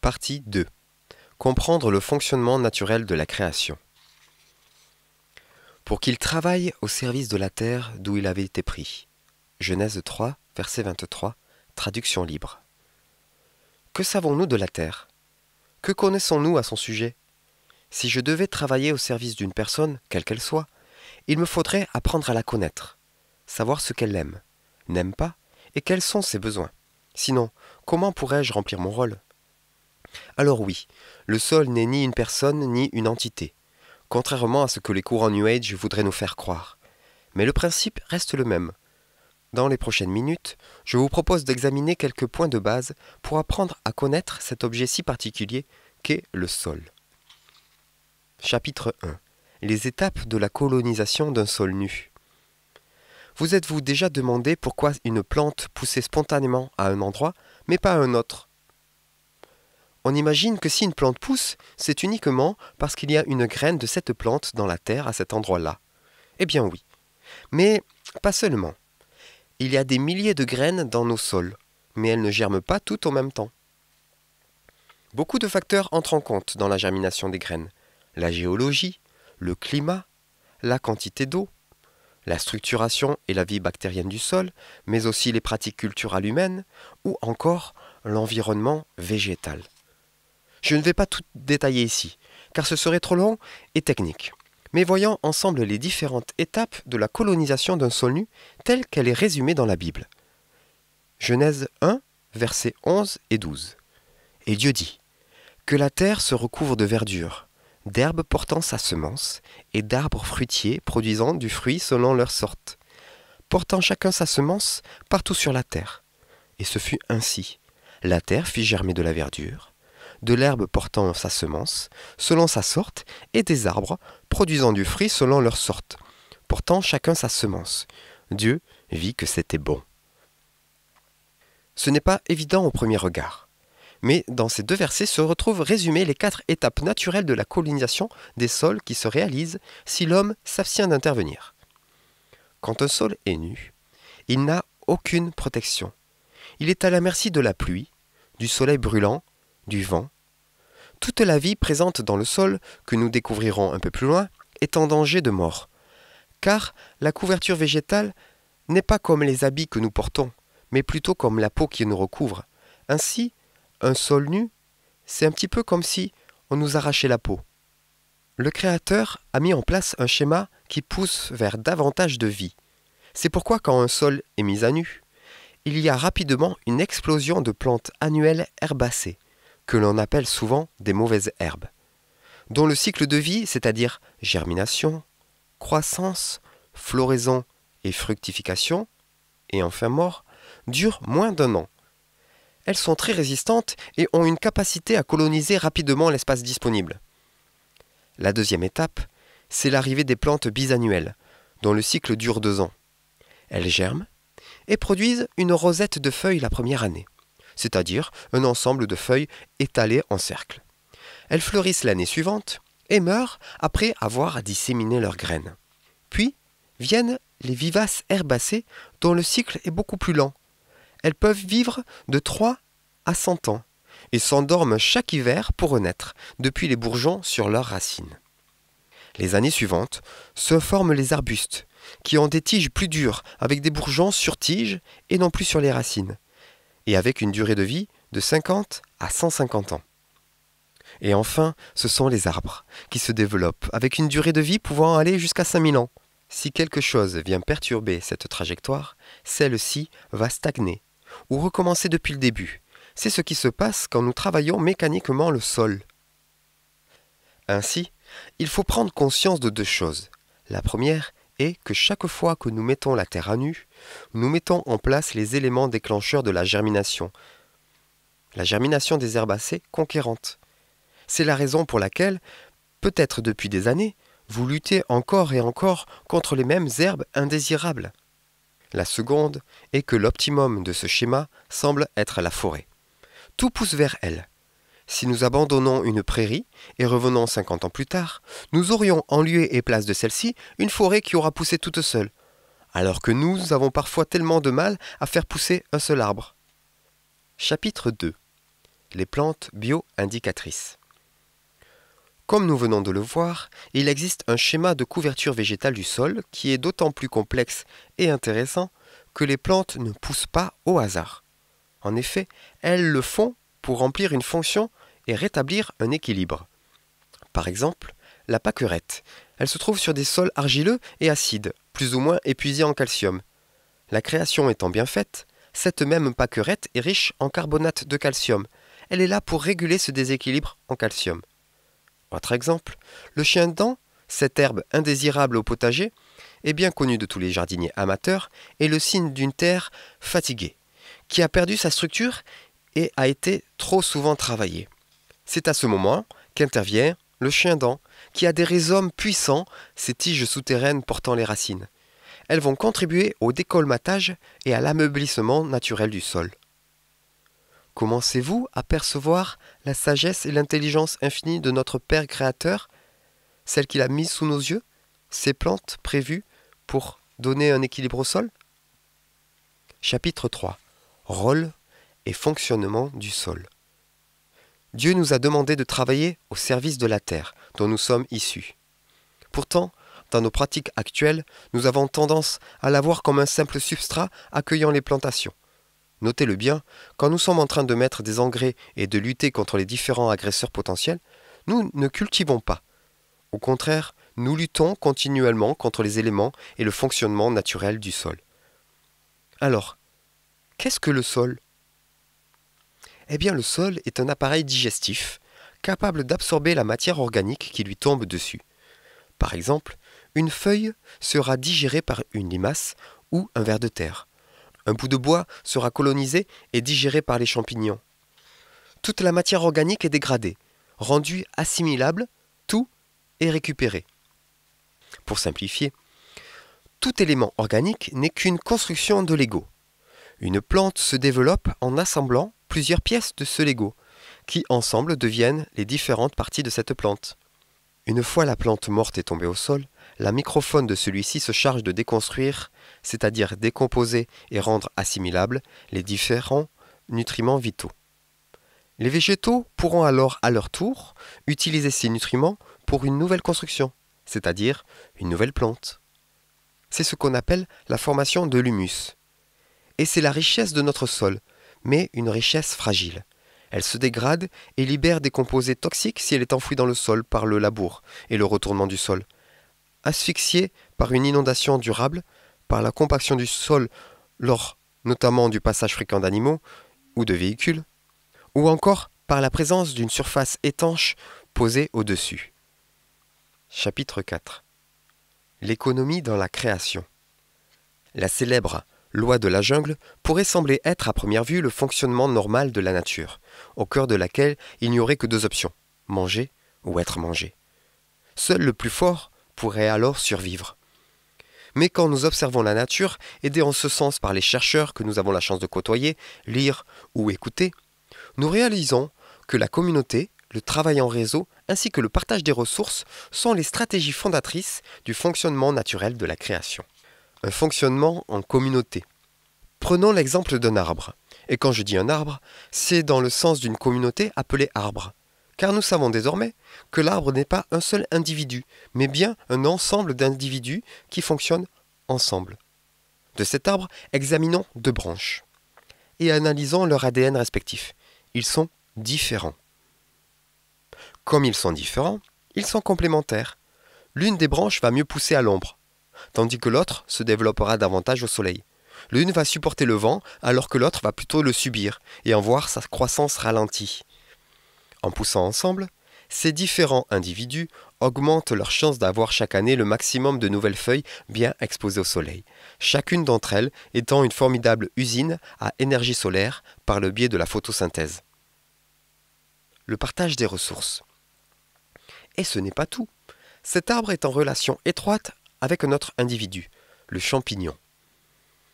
Partie 2. Comprendre le fonctionnement naturel de la création. Pour qu'il travaille au service de la terre d'où il avait été pris. Genèse 3, verset 23, traduction libre. Que savons-nous de la terre? Que connaissons-nous à son sujet? Si je devais travailler au service d'une personne, quelle qu'elle soit, il me faudrait apprendre à la connaître, savoir ce qu'elle aime, n'aime pas, et quels sont ses besoins. Sinon, comment pourrais-je remplir mon rôle? Alors oui, le sol n'est ni une personne ni une entité, contrairement à ce que les courants New Age voudraient nous faire croire. Mais le principe reste le même. Dans les prochaines minutes, je vous propose d'examiner quelques points de base pour apprendre à connaître cet objet si particulier qu'est le sol. Chapitre 1. Les étapes de la colonisation d'un sol nu. Vous êtes-vous déjà demandé pourquoi une plante poussait spontanément à un endroit, mais pas à un autre? On imagine que si une plante pousse, c'est uniquement parce qu'il y a une graine de cette plante dans la terre à cet endroit-là. Eh bien oui. Mais pas seulement. Il y a des milliers de graines dans nos sols, mais elles ne germent pas toutes en même temps. Beaucoup de facteurs entrent en compte dans la germination des graines. La géologie, le climat, la quantité d'eau, la structuration et la vie bactérienne du sol, mais aussi les pratiques culturelles humaines, ou encore l'environnement végétal. Je ne vais pas tout détailler ici, car ce serait trop long et technique. Mais voyons ensemble les différentes étapes de la colonisation d'un sol nu, telle qu'elle est résumée dans la Bible. Genèse 1, versets 11 et 12. Et Dieu dit, « Que la terre se recouvre de verdure, d'herbes portant sa semence, et d'arbres fruitiers produisant du fruit selon leur sorte, portant chacun sa semence partout sur la terre. Et ce fut ainsi. La terre fit germer de la verdure, de l'herbe portant sa semence, selon sa sorte, et des arbres, produisant du fruit selon leur sorte, portant chacun sa semence. Dieu vit que c'était bon. » Ce n'est pas évident au premier regard, mais dans ces deux versets se retrouvent résumées les 4 étapes naturelles de la colonisation des sols qui se réalisent si l'homme s'abstient d'intervenir. Quand un sol est nu, il n'a aucune protection. Il est à la merci de la pluie, du soleil brûlant, du vent. Toute la vie présente dans le sol, que nous découvrirons un peu plus loin, est en danger de mort. Car la couverture végétale n'est pas comme les habits que nous portons, mais plutôt comme la peau qui nous recouvre. Ainsi, un sol nu, c'est un petit peu comme si on nous arrachait la peau. Le Créateur a mis en place un schéma qui pousse vers davantage de vie. C'est pourquoi quand un sol est mis à nu, il y a rapidement une explosion de plantes annuelles herbacées, que l'on appelle souvent des mauvaises herbes, dont le cycle de vie, c'est-à-dire germination, croissance, floraison et fructification, et enfin mort, dure moins d'1 an. Elles sont très résistantes et ont une capacité à coloniser rapidement l'espace disponible. La deuxième étape, c'est l'arrivée des plantes bisannuelles, dont le cycle dure 2 ans. Elles germent et produisent une rosette de feuilles la première année, c'est-à-dire un ensemble de feuilles étalées en cercle. Elles fleurissent l'année suivante et meurent après avoir disséminé leurs graines. Puis viennent les vivaces herbacées dont le cycle est beaucoup plus lent. Elles peuvent vivre de 3 à 100 ans et s'endorment chaque hiver pour renaître depuis les bourgeons sur leurs racines. Les années suivantes se forment les arbustes, qui ont des tiges plus dures avec des bourgeons sur tiges et non plus sur les racines, et avec une durée de vie de 50 à 150 ans. Et enfin, ce sont les arbres, qui se développent avec une durée de vie pouvant aller jusqu'à 5000 ans. Si quelque chose vient perturber cette trajectoire, celle-ci va stagner, ou recommencer depuis le début. C'est ce qui se passe quand nous travaillons mécaniquement le sol. Ainsi, il faut prendre conscience de 2 choses. La première est que chaque fois que nous mettons la terre à nu, nous mettons en place les éléments déclencheurs de la germination des herbacées conquérantes. C'est la raison pour laquelle, peut-être depuis des années, vous luttez encore et encore contre les mêmes herbes indésirables. La seconde est que l'optimum de ce schéma semble être la forêt. Tout pousse vers elle. Si nous abandonnons une prairie et revenons 50 ans plus tard, nous aurions en lieu et place de celle-ci une forêt qui aura poussé toute seule, alors que nous avons parfois tellement de mal à faire pousser un seul arbre. Chapitre 2. les plantes bio-indicatrices. Comme nous venons de le voir, il existe un schéma de couverture végétale du sol qui est d'autant plus complexe et intéressant que les plantes ne poussent pas au hasard. En effet, elles le font pour remplir une fonction et rétablir un équilibre. Par exemple, la pâquerette. Elle se trouve sur des sols argileux et acides, plus ou moins épuisés en calcium. La création étant bien faite, cette même pâquerette est riche en carbonate de calcium. Elle est là pour réguler ce déséquilibre en calcium. Autre exemple, le chien-dent, cette herbe indésirable au potager, est bien connue de tous les jardiniers amateurs, est le signe d'une terre fatiguée, qui a perdu sa structure et a été trop souvent travaillée. C'est à ce moment qu'intervient le chien-dent, qui a des rhizomes puissants, ces tiges souterraines portant les racines. Elles vont contribuer au décolmatage et à l'ameublissement naturel du sol. Commencez-vous à percevoir la sagesse et l'intelligence infinie de notre Père Créateur, celle qu'il a mise sous nos yeux, ces plantes prévues pour donner un équilibre au sol? Chapitre 3. Rôle et fonctionnement du sol. Dieu nous a demandé de travailler au service de la terre dont nous sommes issus. Pourtant, dans nos pratiques actuelles, nous avons tendance à la voir comme un simple substrat accueillant les plantations. Notez-le bien, quand nous sommes en train de mettre des engrais et de lutter contre les différents agresseurs potentiels, nous ne cultivons pas. Au contraire, nous luttons continuellement contre les éléments et le fonctionnement naturel du sol. Alors, qu'est-ce que le sol ? Eh bien, le sol est un appareil digestif capable d'absorber la matière organique qui lui tombe dessus. Par exemple, une feuille sera digérée par une limace ou un ver de terre. Un bout de bois sera colonisé et digéré par les champignons. Toute la matière organique est dégradée, rendue assimilable, tout est récupéré. Pour simplifier, tout élément organique n'est qu'une construction de Lego. Une plante se développe en assemblant plusieurs pièces de ce Lego, qui ensemble deviennent les différentes parties de cette plante. Une fois la plante morte et tombée au sol, la microfaune de celui-ci se charge de déconstruire, c'est-à-dire décomposer et rendre assimilables les différents nutriments vitaux. Les végétaux pourront alors à leur tour utiliser ces nutriments pour une nouvelle construction, c'est-à-dire une nouvelle plante. C'est ce qu'on appelle la formation de l'humus. Et c'est la richesse de notre sol, mais une richesse fragile. Elle se dégrade et libère des composés toxiques si elle est enfouie dans le sol par le labour et le retournement du sol. Asphyxiée par une inondation durable, par la compaction du sol lors notamment du passage fréquent d'animaux ou de véhicules, ou encore par la présence d'une surface étanche posée au-dessus. Chapitre 4. L'économie dans la création. La célèbre loi de la jungle pourrait sembler être à première vue le fonctionnement normal de la nature, au cœur de laquelle il n'y aurait que deux options, manger ou être mangé. Seul le plus fort pourrait alors survivre. Mais quand nous observons la nature, aidés en ce sens par les chercheurs que nous avons la chance de côtoyer, lire ou écouter, nous réalisons que la communauté, le travail en réseau ainsi que le partage des ressources sont les stratégies fondatrices du fonctionnement naturel de la création. Un fonctionnement en communauté. Prenons l'exemple d'un arbre. Et quand je dis un arbre, c'est dans le sens d'une communauté appelée arbre. Car nous savons désormais que l'arbre n'est pas un seul individu, mais bien un ensemble d'individus qui fonctionnent ensemble. De cet arbre, examinons deux branches et analysons leur ADN respectif. Ils sont différents. Comme ils sont différents, ils sont complémentaires. L'une des branches va mieux pousser à l'ombre, tandis que l'autre se développera davantage au soleil. L'une va supporter le vent, alors que l'autre va plutôt le subir et en voir sa croissance ralentie. En poussant ensemble, ces différents individus augmentent leurs chances d'avoir chaque année le maximum de nouvelles feuilles bien exposées au soleil, chacune d'entre elles étant une formidable usine à énergie solaire par le biais de la photosynthèse. Le partage des ressources. Et ce n'est pas tout. Cet arbre est en relation étroite avec un autre individu, le champignon.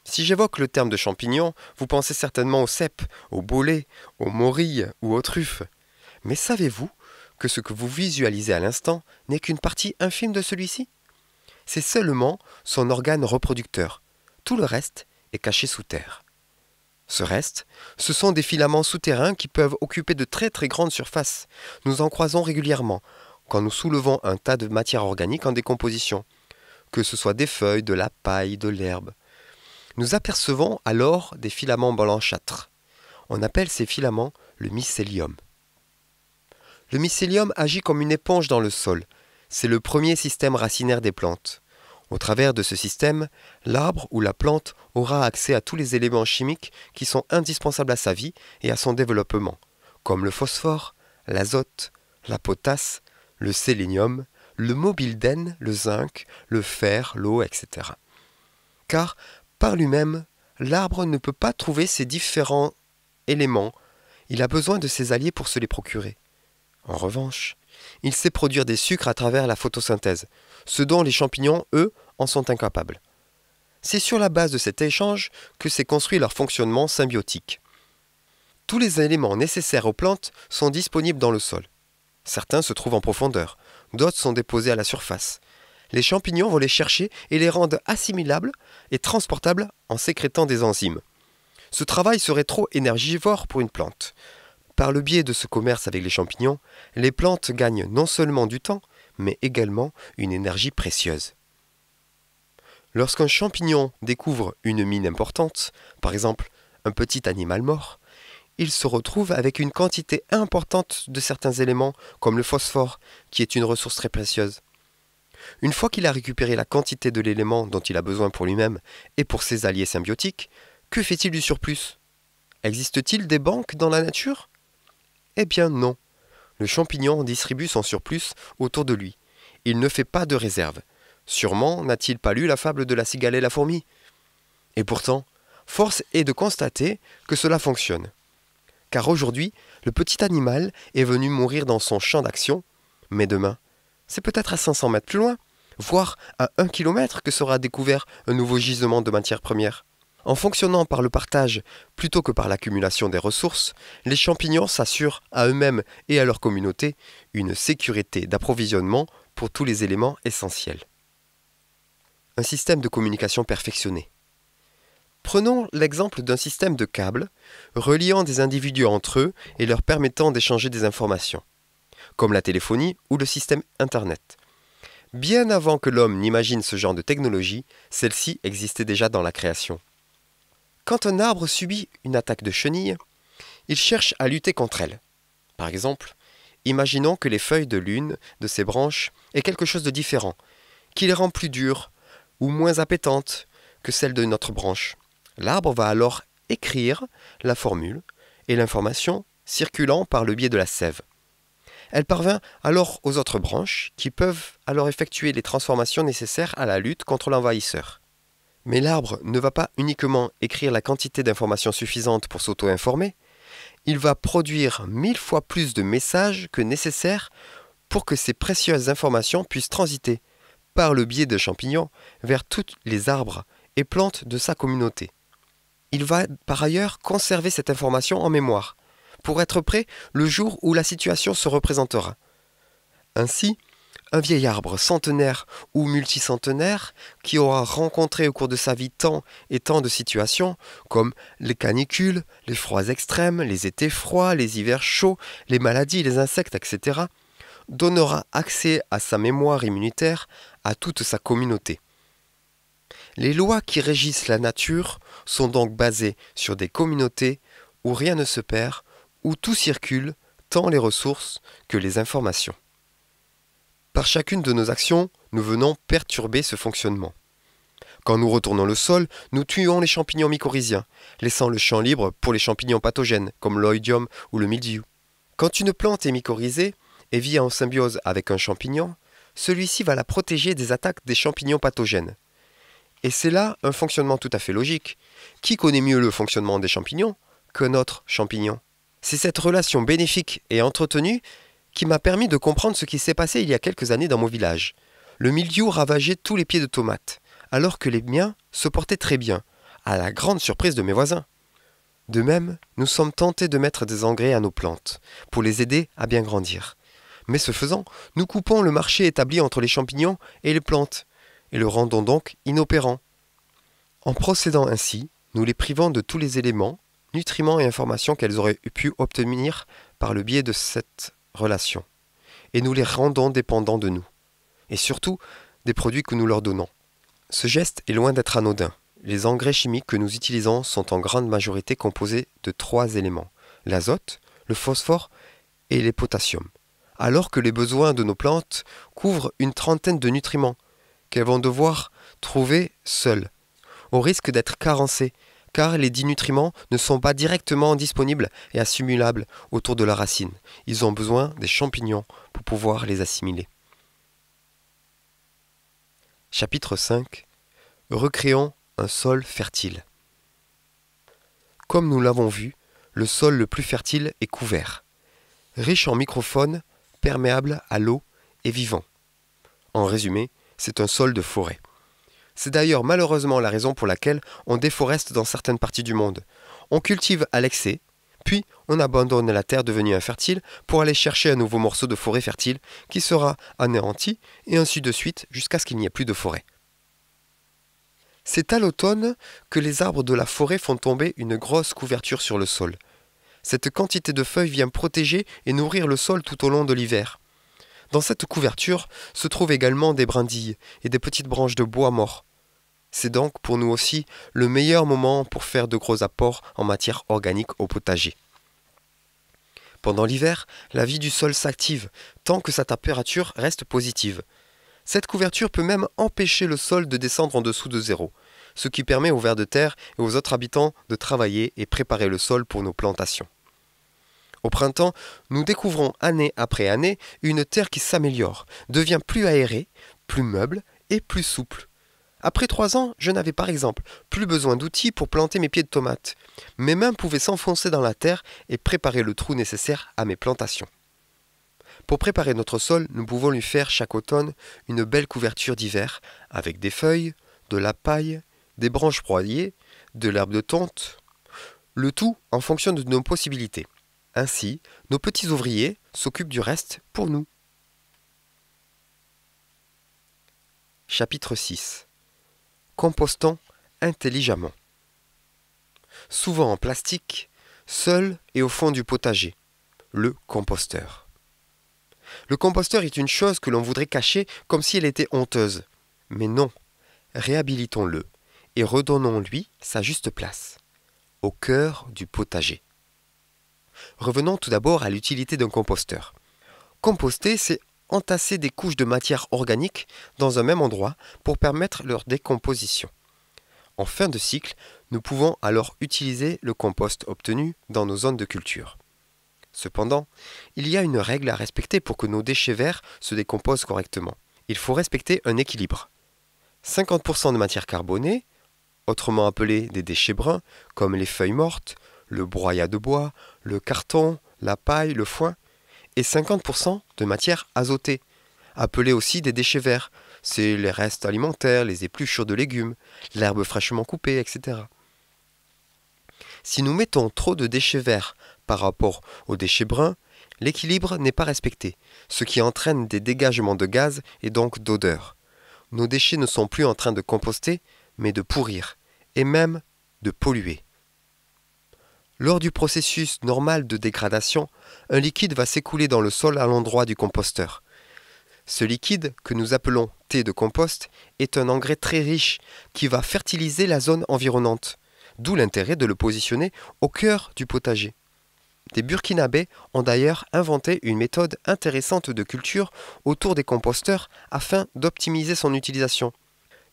Si j'évoque le terme de champignon, vous pensez certainement aux cèpes, aux bolets, aux morilles ou aux truffes. Mais savez-vous que ce que vous visualisez à l'instant n'est qu'une partie infime de celui-ci ? C'est seulement son organe reproducteur. Tout le reste est caché sous terre. Ce reste, ce sont des filaments souterrains qui peuvent occuper de très très grandes surfaces. Nous en croisons régulièrement quand nous soulevons un tas de matière organique en décomposition, que ce soit des feuilles, de la paille, de l'herbe. Nous apercevons alors des filaments blanchâtres. On appelle ces filaments le mycélium. Le mycélium agit comme une éponge dans le sol. C'est le premier système racinaire des plantes. Au travers de ce système, l'arbre ou la plante aura accès à tous les éléments chimiques qui sont indispensables à sa vie et à son développement, comme le phosphore, l'azote, la potasse, le sélénium, le molybdène, le zinc, le fer, l'eau, etc. Car, par lui-même, l'arbre ne peut pas trouver ces différents éléments. Il a besoin de ses alliés pour se les procurer. En revanche, il sait produire des sucres à travers la photosynthèse, ce dont les champignons, eux, en sont incapables. C'est sur la base de cet échange que s'est construit leur fonctionnement symbiotique. Tous les éléments nécessaires aux plantes sont disponibles dans le sol. Certains se trouvent en profondeur, d'autres sont déposés à la surface. Les champignons vont les chercher et les rendent assimilables et transportables en sécrétant des enzymes. Ce travail serait trop énergivore pour une plante. Par le biais de ce commerce avec les champignons, les plantes gagnent non seulement du temps, mais également une énergie précieuse. Lorsqu'un champignon découvre une mine importante, par exemple un petit animal mort, il se retrouve avec une quantité importante de certains éléments, comme le phosphore, qui est une ressource très précieuse. Une fois qu'il a récupéré la quantité de l'élément dont il a besoin pour lui-même et pour ses alliés symbiotiques, que fait-il du surplus? Existe-t-il des banques dans la nature? Eh bien non. Le champignon distribue son surplus autour de lui. Il ne fait pas de réserve. Sûrement n'a-t-il pas lu la fable de la cigale et la fourmi? Et pourtant, force est de constater que cela fonctionne. Car aujourd'hui, le petit animal est venu mourir dans son champ d'action, mais demain, c'est peut-être à 500 mètres plus loin, voire à 1 kilomètre que sera découvert un nouveau gisement de matières premières. En fonctionnant par le partage plutôt que par l'accumulation des ressources, les champignons s'assurent à eux-mêmes et à leur communauté une sécurité d'approvisionnement pour tous les éléments essentiels. Un système de communication perfectionné. Prenons l'exemple d'un système de câbles reliant des individus entre eux et leur permettant d'échanger des informations, comme la téléphonie ou le système Internet. Bien avant que l'homme n'imagine ce genre de technologie, celle-ci existait déjà dans la création. Quand un arbre subit une attaque de chenille, il cherche à lutter contre elle. Par exemple, imaginons que les feuilles de l'une de ses branches aient quelque chose de différent, qui les rend plus dures ou moins appétantes que celles de notre branche. L'arbre va alors écrire la formule et l'information circulant par le biais de la sève. Elle parvint alors aux autres branches qui peuvent alors effectuer les transformations nécessaires à la lutte contre l'envahisseur. Mais l'arbre ne va pas uniquement écrire la quantité d'informations suffisantes pour s'auto-informer, il va produire 1000 fois plus de messages que nécessaire pour que ces précieuses informations puissent transiter, par le biais de champignons, vers tous les arbres et plantes de sa communauté. Il va par ailleurs conserver cette information en mémoire, pour être prêt le jour où la situation se représentera. Ainsi, un vieil arbre centenaire ou multicentenaire qui aura rencontré au cours de sa vie tant et tant de situations, comme les canicules, les froids extrêmes, les étés froids, les hivers chauds, les maladies, les insectes, etc., donnera accès à sa mémoire immunitaire à toute sa communauté. Les lois qui régissent la nature sont donc basées sur des communautés où rien ne se perd, où tout circule, tant les ressources que les informations. Par chacune de nos actions, nous venons perturber ce fonctionnement. Quand nous retournons le sol, nous tuons les champignons mycorhiziens, laissant le champ libre pour les champignons pathogènes, comme l'oïdium ou le mildiou. Quand une plante est mycorhizée et vit en symbiose avec un champignon, celui-ci va la protéger des attaques des champignons pathogènes. Et c'est là un fonctionnement tout à fait logique. Qui connaît mieux le fonctionnement des champignons que notre champignon? C'est cette relation bénéfique et entretenue qui m'a permis de comprendre ce qui s'est passé il y a quelques années dans mon village. Le mildiou ravageait tous les pieds de tomates, alors que les miens se portaient très bien, à la grande surprise de mes voisins. De même, nous sommes tentés de mettre des engrais à nos plantes, pour les aider à bien grandir. Mais ce faisant, nous coupons le marché établi entre les champignons et les plantes, et le rendons donc inopérant. En procédant ainsi, nous les privons de tous les éléments nutriments et informations qu'elles auraient pu obtenir par le biais de cette relation. Et nous les rendons dépendants de nous. Et surtout, des produits que nous leur donnons. Ce geste est loin d'être anodin. Les engrais chimiques que nous utilisons sont en grande majorité composés de 3 éléments, l'azote, le phosphore et les potassiums, alors que les besoins de nos plantes couvrent une trentaine de nutriments qu'elles vont devoir trouver seules, au risque d'être carencées, car les 10 nutriments ne sont pas directement disponibles et assimilables autour de la racine. Ils ont besoin des champignons pour pouvoir les assimiler. Chapitre 5. Recréons un sol fertile. Comme nous l'avons vu, le sol le plus fertile est couvert, riche en microfaune, perméable à l'eau et vivant. En résumé, c'est un sol de forêt. C'est d'ailleurs malheureusement la raison pour laquelle on déforeste dans certaines parties du monde. On cultive à l'excès, puis on abandonne la terre devenue infertile pour aller chercher un nouveau morceau de forêt fertile qui sera anéanti, et ainsi de suite jusqu'à ce qu'il n'y ait plus de forêt. C'est à l'automne que les arbres de la forêt font tomber une grosse couverture sur le sol. Cette quantité de feuilles vient protéger et nourrir le sol tout au long de l'hiver. Dans cette couverture se trouvent également des brindilles et des petites branches de bois mort. C'est donc pour nous aussi le meilleur moment pour faire de gros apports en matière organique au potager. Pendant l'hiver, la vie du sol s'active tant que sa température reste positive. Cette couverture peut même empêcher le sol de descendre en dessous de zéro, ce qui permet aux vers de terre et aux autres habitants de travailler et préparer le sol pour nos plantations. Au printemps, nous découvrons année après année une terre qui s'améliore, devient plus aérée, plus meuble et plus souple. Après 3 ans, je n'avais par exemple plus besoin d'outils pour planter mes pieds de tomates. Mes mains pouvaient s'enfoncer dans la terre et préparer le trou nécessaire à mes plantations. Pour préparer notre sol, nous pouvons lui faire chaque automne une belle couverture d'hiver avec des feuilles, de la paille, des branches broyées, de l'herbe de tonte, le tout en fonction de nos possibilités. Ainsi, nos petits ouvriers s'occupent du reste pour nous. Chapitre 6. Compostons intelligemment. Souvent en plastique, seul et au fond du potager, le composteur. Le composteur est une chose que l'on voudrait cacher comme si elle était honteuse. Mais non, réhabilitons-le et redonnons-lui sa juste place, au cœur du potager. Revenons tout d'abord à l'utilité d'un composteur. Composter, c'est entasser des couches de matière organique dans un même endroit pour permettre leur décomposition. En fin de cycle, nous pouvons alors utiliser le compost obtenu dans nos zones de culture. Cependant, il y a une règle à respecter pour que nos déchets verts se décomposent correctement. Il faut respecter un équilibre. 50% de matière carbonée, autrement appelée des déchets bruns, comme les feuilles mortes, le broyat de bois, le carton, la paille, le foin, et 50% de matière azotée, appelée aussi des déchets verts. C'est les restes alimentaires, les épluchures de légumes, l'herbe fraîchement coupée, etc. Si nous mettons trop de déchets verts par rapport aux déchets bruns, l'équilibre n'est pas respecté, ce qui entraîne des dégagements de gaz et donc d'odeur. Nos déchets ne sont plus en train de composter, mais de pourrir, et même de polluer. Lors du processus normal de dégradation, un liquide va s'écouler dans le sol à l'endroit du composteur. Ce liquide, que nous appelons thé de compost, est un engrais très riche qui va fertiliser la zone environnante, d'où l'intérêt de le positionner au cœur du potager. Des Burkinabés ont d'ailleurs inventé une méthode intéressante de culture autour des composteurs afin d'optimiser son utilisation.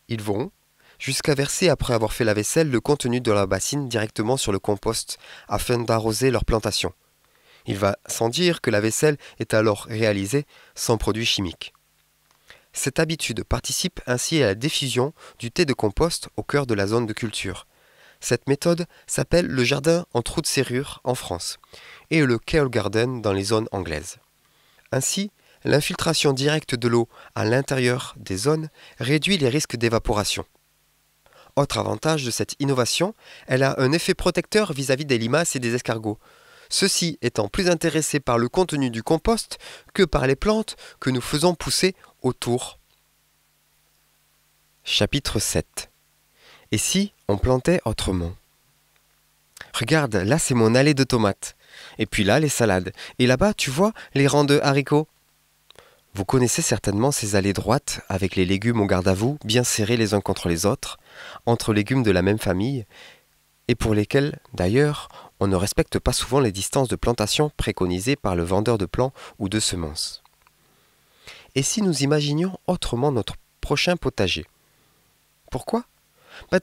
Ils vont jusqu'à verser après avoir fait la vaisselle le contenu de la bassine directement sur le compost afin d'arroser leur plantation. Il va sans dire que la vaisselle est alors réalisée sans produits chimiques. Cette habitude participe ainsi à la diffusion du thé de compost au cœur de la zone de culture. Cette méthode s'appelle le jardin en trou de serrure en France et le Kewl Garden dans les zones anglaises. Ainsi, l'infiltration directe de l'eau à l'intérieur des zones réduit les risques d'évaporation. Autre avantage de cette innovation, elle a un effet protecteur vis-à-vis des limaces et des escargots, ceux-ci étant plus intéressés par le contenu du compost que par les plantes que nous faisons pousser autour. Chapitre 7. Et si on plantait autrement ? Regarde, là c'est mon allée de tomates. Et puis là, les salades. Et là-bas, tu vois, les rangs de haricots. Vous connaissez certainement ces allées droites, avec les légumes au garde à vous, bien serrés les uns contre les autres, entre légumes de la même famille, et pour lesquels, d'ailleurs, on ne respecte pas souvent les distances de plantation préconisées par le vendeur de plants ou de semences. Et si nous imaginions autrement notre prochain potager? Pourquoi?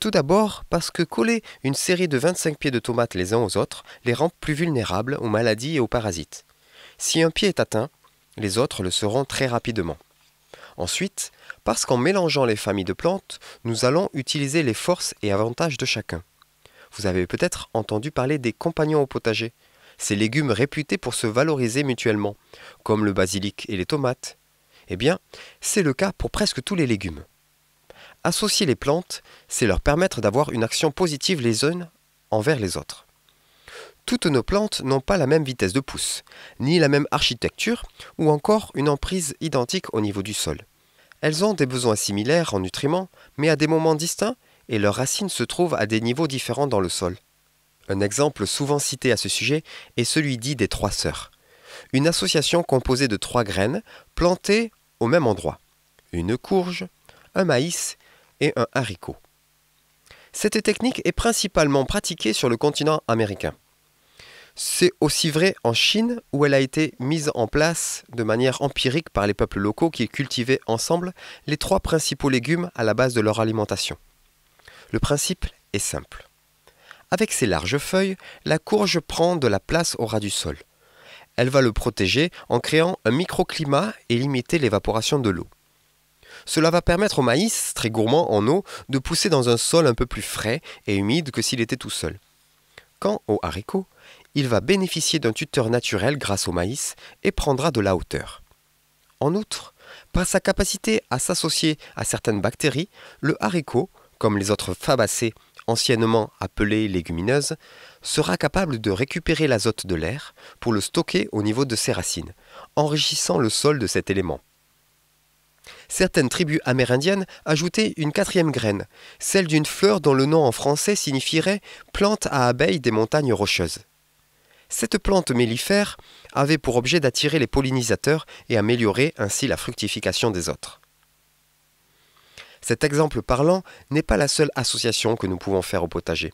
Tout d'abord parce que coller une série de 25 pieds de tomates les uns aux autres les rend plus vulnérables aux maladies et aux parasites. Si un pied est atteint, les autres le seront très rapidement. Ensuite, parce qu'en mélangeant les familles de plantes, nous allons utiliser les forces et avantages de chacun. Vous avez peut-être entendu parler des compagnons au potager, ces légumes réputés pour se valoriser mutuellement, comme le basilic et les tomates. Eh bien, c'est le cas pour presque tous les légumes. Associer les plantes, c'est leur permettre d'avoir une action positive les unes envers les autres. Toutes nos plantes n'ont pas la même vitesse de pousse, ni la même architecture, ou encore une emprise identique au niveau du sol. Elles ont des besoins similaires en nutriments, mais à des moments distincts, et leurs racines se trouvent à des niveaux différents dans le sol. Un exemple souvent cité à ce sujet est celui dit des 3 sœurs. Une association composée de 3 graines plantées au même endroit. Une courge, un maïs et un haricot. Cette technique est principalement pratiquée sur le continent américain. C'est aussi vrai en Chine où elle a été mise en place de manière empirique par les peuples locaux qui cultivaient ensemble les 3 principaux légumes à la base de leur alimentation. Le principe est simple. Avec ses larges feuilles, la courge prend de la place au ras du sol. Elle va le protéger en créant un microclimat et limiter l'évaporation de l'eau. Cela va permettre au maïs, très gourmand en eau, de pousser dans un sol un peu plus frais et humide que s'il était tout seul. Quant au haricot, il va bénéficier d'un tuteur naturel grâce au maïs et prendra de la hauteur. En outre, par sa capacité à s'associer à certaines bactéries, le haricot, comme les autres fabacées anciennement appelées légumineuses, sera capable de récupérer l'azote de l'air pour le stocker au niveau de ses racines, enrichissant le sol de cet élément. Certaines tribus amérindiennes ajoutaient une 4e graine, celle d'une fleur dont le nom en français signifierait « plante à abeilles des montagnes rocheuses ». Cette plante mellifère avait pour objet d'attirer les pollinisateurs et améliorer ainsi la fructification des autres. Cet exemple parlant n'est pas la seule association que nous pouvons faire au potager.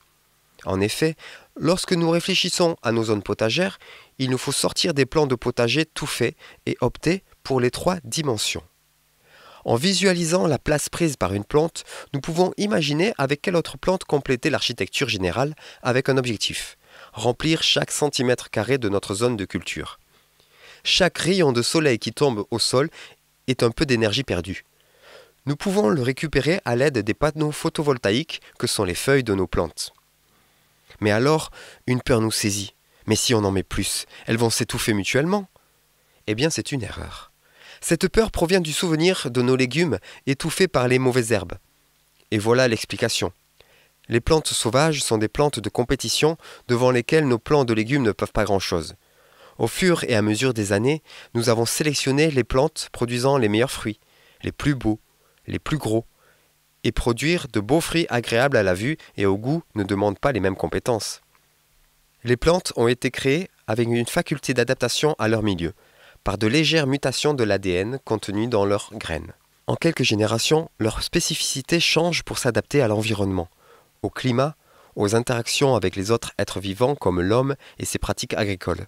En effet, lorsque nous réfléchissons à nos zones potagères, il nous faut sortir des plans de potager tout faits et opter pour les 3 dimensions. En visualisant la place prise par une plante, nous pouvons imaginer avec quelle autre plante compléter l'architecture générale avec un objectif: remplir chaque centimètre carré de notre zone de culture. Chaque rayon de soleil qui tombe au sol est un peu d'énergie perdue. Nous pouvons le récupérer à l'aide des panneaux photovoltaïques que sont les feuilles de nos plantes. Mais alors, une peur nous saisit. Mais si on en met plus, elles vont s'étouffer mutuellement? Eh bien, c'est une erreur. Cette peur provient du souvenir de nos légumes étouffés par les mauvaises herbes. Et voilà l'explication. Les plantes sauvages sont des plantes de compétition devant lesquelles nos plants de légumes ne peuvent pas grand-chose. Au fur et à mesure des années, nous avons sélectionné les plantes produisant les meilleurs fruits, les plus beaux, les plus gros, et produire de beaux fruits agréables à la vue et au goût ne demande pas les mêmes compétences. Les plantes ont été créées avec une faculté d'adaptation à leur milieu, par de légères mutations de l'ADN contenues dans leurs graines. En quelques générations, leur spécificité change pour s'adapter à l'environnement, au climat, aux interactions avec les autres êtres vivants comme l'homme et ses pratiques agricoles.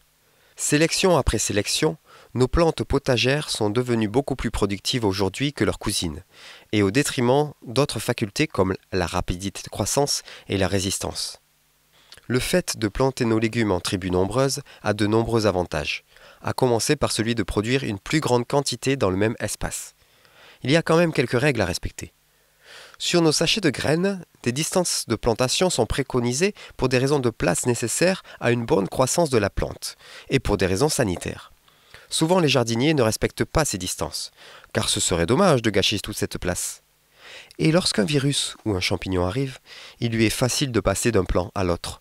Sélection après sélection, nos plantes potagères sont devenues beaucoup plus productives aujourd'hui que leurs cousines, et au détriment d'autres facultés comme la rapidité de croissance et la résistance. Le fait de planter nos légumes en tribus nombreuses a de nombreux avantages, à commencer par celui de produire une plus grande quantité dans le même espace. Il y a quand même quelques règles à respecter. Sur nos sachets de graines, des distances de plantation sont préconisées pour des raisons de place nécessaires à une bonne croissance de la plante, et pour des raisons sanitaires. Souvent les jardiniers ne respectent pas ces distances, car ce serait dommage de gâcher toute cette place. Et lorsqu'un virus ou un champignon arrive, il lui est facile de passer d'un plant à l'autre.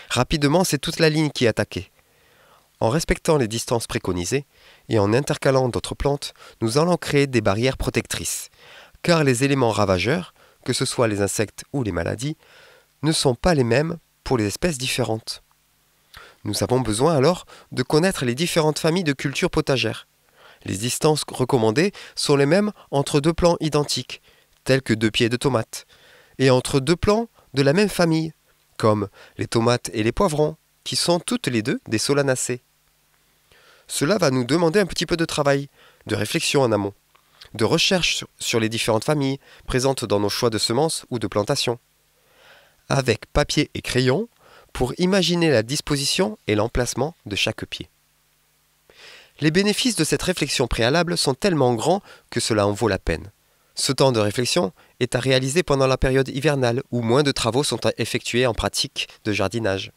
Rapidement, c'est toute la ligne qui est attaquée. En respectant les distances préconisées et en intercalant d'autres plantes, nous allons créer des barrières protectrices, car les éléments ravageurs, que ce soit les insectes ou les maladies, ne sont pas les mêmes pour les espèces différentes. Nous avons besoin alors de connaître les différentes familles de cultures potagères. Les distances recommandées sont les mêmes entre deux plants identiques, tels que 2 pieds de tomates, et entre 2 plants de la même famille, comme les tomates et les poivrons, qui sont toutes les deux des solanacées. Cela va nous demander un petit peu de travail, de réflexion en amont, de recherche sur les différentes familles présentes dans nos choix de semences ou de plantation, avec papier et crayon pour imaginer la disposition et l'emplacement de chaque pied. Les bénéfices de cette réflexion préalable sont tellement grands que cela en vaut la peine. Ce temps de réflexion est à réaliser pendant la période hivernale où moins de travaux sont à effectuer en pratique de jardinage.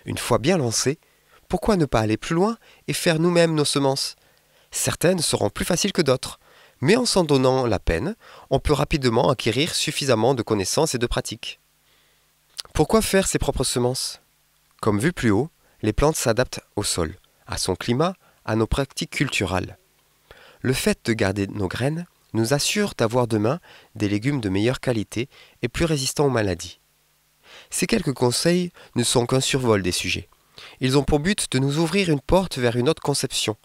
Une fois bien lancés, pourquoi ne pas aller plus loin et faire nous-mêmes nos semences? Certaines seront plus faciles que d'autres, mais en s'en donnant la peine, on peut rapidement acquérir suffisamment de connaissances et de pratiques. Pourquoi faire ses propres semences? Comme vu plus haut, les plantes s'adaptent au sol, à son climat, à nos pratiques culturales. Le fait de garder nos graines nous assure d'avoir demain des légumes de meilleure qualité et plus résistants aux maladies. Ces quelques conseils ne sont qu'un survol des sujets. Ils ont pour but de nous ouvrir une porte vers une autre conception,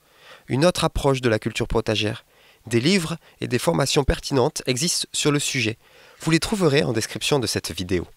une autre approche de la culture potagère. Des livres et des formations pertinentes existent sur le sujet. Vous les trouverez en description de cette vidéo.